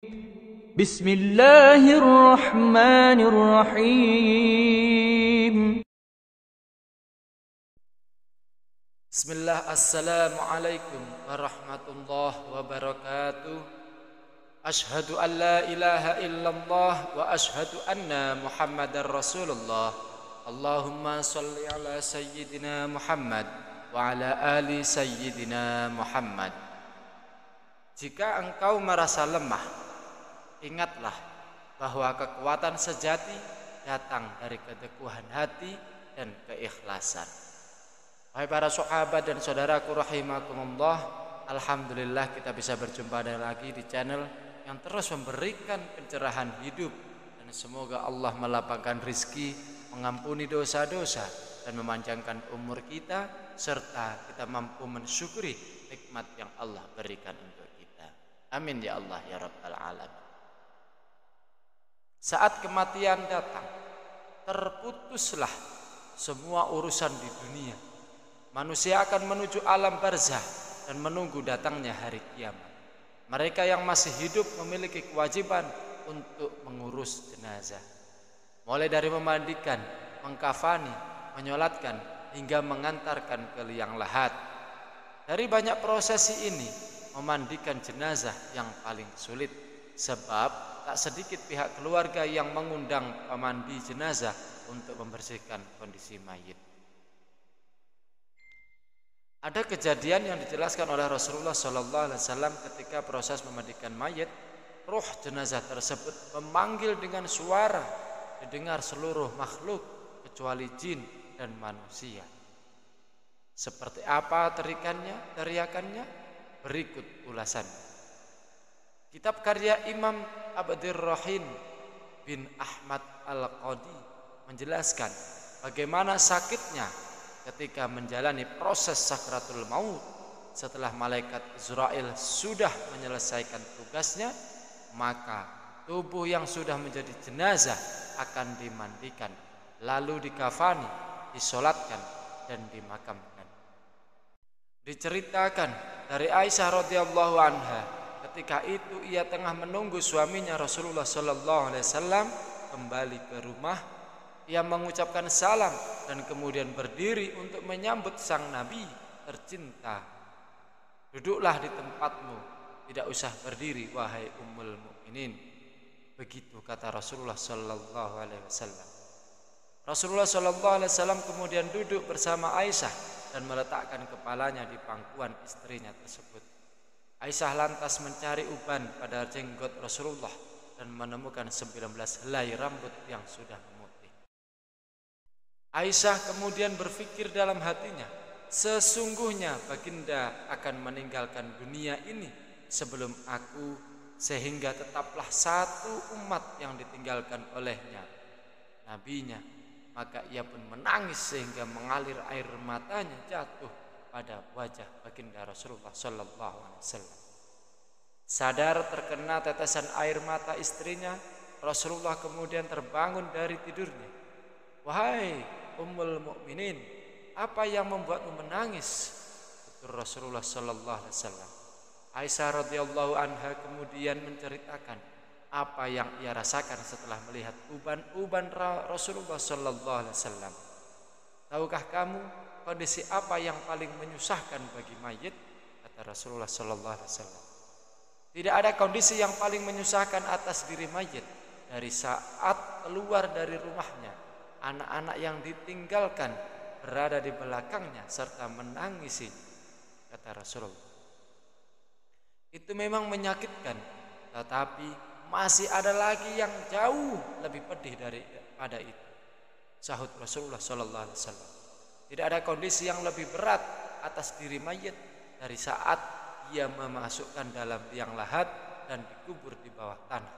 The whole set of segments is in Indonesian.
Bismillahirrahmanirrahim. Bismillah, assalamualaikum warahmatullahi wabarakatuh. Ashhadu an la ilaha illallah wa ashhadu anna muhammadar rasulullah. Allahumma salli ala sayyidina Muhammad wa ala ali sayyidina Muhammad. Jika engkau merasa lemah, ingatlah bahwa kekuatan sejati datang dari keteguhan hati dan keikhlasan. Wahai para sahabat dan saudaraku rahimakumullah, alhamdulillah kita bisa berjumpa lagi di channel yang terus memberikan pencerahan hidup, dan semoga Allah melapangkan rizki, mengampuni dosa-dosa, dan memanjangkan umur kita, serta kita mampu mensyukuri nikmat yang Allah berikan untuk kita. Amin ya Allah ya Rabbal Alamin. Saat kematian datang, terputuslah semua urusan di dunia. Manusia akan menuju alam barzah dan menunggu datangnya hari kiamat. Mereka yang masih hidup memiliki kewajiban untuk mengurus jenazah, mulai dari memandikan, mengkafani, menyolatkan, hingga mengantarkan ke liang lahat. Dari banyak prosesi ini, memandikan jenazah yang paling sulit, sebab tak sedikit pihak keluarga yang mengundang pemandi jenazah untuk membersihkan kondisi mayit. Ada kejadian yang dijelaskan oleh Rasulullah SAW ketika proses memandikan mayit. Roh jenazah tersebut memanggil dengan suara didengar seluruh makhluk kecuali jin dan manusia. Seperti apa teriakannya? Berikut ulasannya. Kitab karya Imam Abdurrahim bin Ahmad Al-Qadi menjelaskan bagaimana sakitnya ketika menjalani proses sakratul maut. Setelah malaikat Israel sudah menyelesaikan tugasnya, maka tubuh yang sudah menjadi jenazah akan dimandikan, lalu dikafani, disolatkan, dan dimakamkan. Diceritakan dari Aisyah radhiyallahu anha, ketika itu ia tengah menunggu suaminya Rasulullah SAW kembali ke rumah. Ia mengucapkan salam dan kemudian berdiri untuk menyambut sang Nabi tercinta. Duduklah di tempatmu, tidak usah berdiri wahai Ummul Mukminin. Begitu kata Rasulullah SAW. Rasulullah SAW kemudian duduk bersama Aisyah dan meletakkan kepalanya di pangkuan istrinya tersebut. Aisyah lantas mencari uban pada jenggot Rasulullah dan menemukan 19 helai rambut yang sudah memutih. Aisyah kemudian berpikir dalam hatinya, sesungguhnya baginda akan meninggalkan dunia ini sebelum aku, sehingga tetaplah satu umat yang ditinggalkan olehnya, nabinya. Maka ia pun menangis sehingga mengalir air matanya jatuh pada wajah baginda Rasulullah SAW. Sadar terkena tetesan air mata istrinya, Rasulullah kemudian terbangun dari tidurnya. Wahai Ummul Mukminin, apa yang membuatmu menangis? Utur Rasulullah SAW. Aisyah radhiyallahu anha kemudian menceritakan apa yang ia rasakan setelah melihat uban-uban Rasulullah SAW. Tahukah kamu kondisi apa yang paling menyusahkan bagi mayit? Kata Rasulullah SAW. Tidak ada kondisi yang paling menyusahkan atas diri mayit dari saat keluar dari rumahnya. Anak-anak yang ditinggalkan berada di belakangnya serta menangisi, kata Rasulullah. Itu memang menyakitkan, tetapi masih ada lagi yang jauh lebih pedih daripada itu, sahut Rasulullah SAW. Tidak ada kondisi yang lebih berat atas diri mayit dari saat ia memasukkan dalam liang lahat dan dikubur di bawah tanah.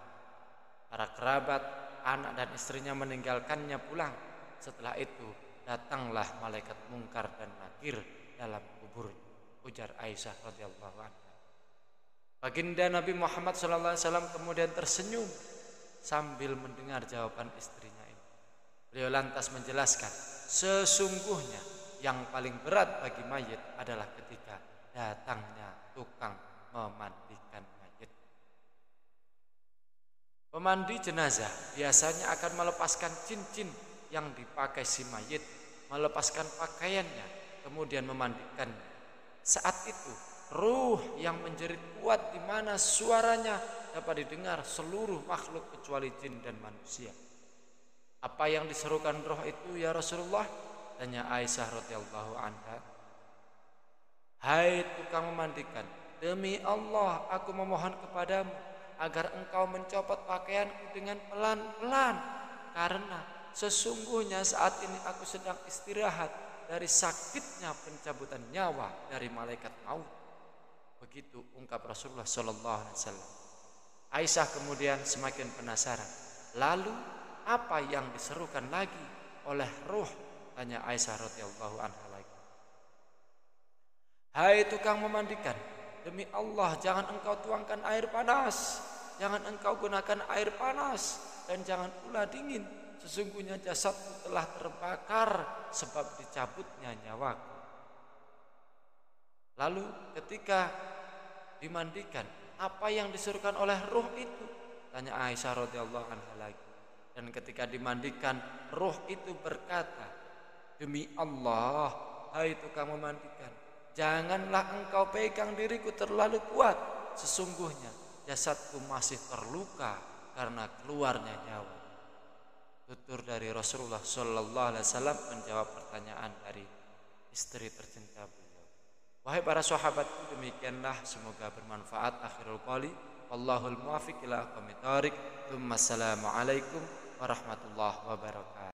Para kerabat, anak dan istrinya meninggalkannya pulang. Setelah itu datanglah malaikat mungkar dan nakir dalam kubur, ujar Aisyah radhiyallahu anha. Baginda Nabi Muhammad SAW kemudian tersenyum sambil mendengar jawaban istrinya ini. Beliau lantas menjelaskan, sesungguhnya yang paling berat bagi mayit adalah ketika datangnya tukang memandikan mayit. Pemandi jenazah biasanya akan melepaskan cincin yang dipakai si mayit, melepaskan pakaiannya, kemudian memandikannya. Saat itu ruh yang menjerit kuat di mana suaranya dapat didengar seluruh makhluk kecuali jin dan manusia. Apa yang diserukan roh itu ya Rasulullah? Tanya Aisyah radhiyallahu anha. Hai tukang memandikan, demi Allah aku memohon kepadamu agar engkau mencopot pakaianku dengan pelan-pelan, karena sesungguhnya saat ini aku sedang istirahat dari sakitnya pencabutan nyawa dari malaikat maut. Begitu ungkap Rasulullah sallallahu alaihi wasallam. Aisyah kemudian semakin penasaran. Lalu apa yang diserukan lagi oleh ruh? Tanya Aisyah radhiyallahu anha lagi. Hai tukang memandikan, demi Allah jangan engkau tuangkan air panas, jangan engkau gunakan air panas, dan jangan pula dingin. Sesungguhnya jasadku telah terbakar sebab dicabutnya nyawaku. Lalu ketika dimandikan, apa yang disuruhkan oleh ruh itu? Tanya Aisyah radhiyallahu anha lagi. Dan ketika dimandikan, ruh itu berkata, demi Allah, hai tukang memandikan, janganlah engkau pegang diriku terlalu kuat. Sesungguhnya jasadku masih terluka karena keluarnya nyawa. Tutur dari Rasulullah sallallahu alaihi wasallam menjawab pertanyaan dari istri tercinta beliau. Wahai para sahabatku, demikianlah semoga bermanfaat akhirul qali. Wallahul muwaffiq ila aqwamit thoriq. Assalamualaikum warahmatullahi wabarakatuh.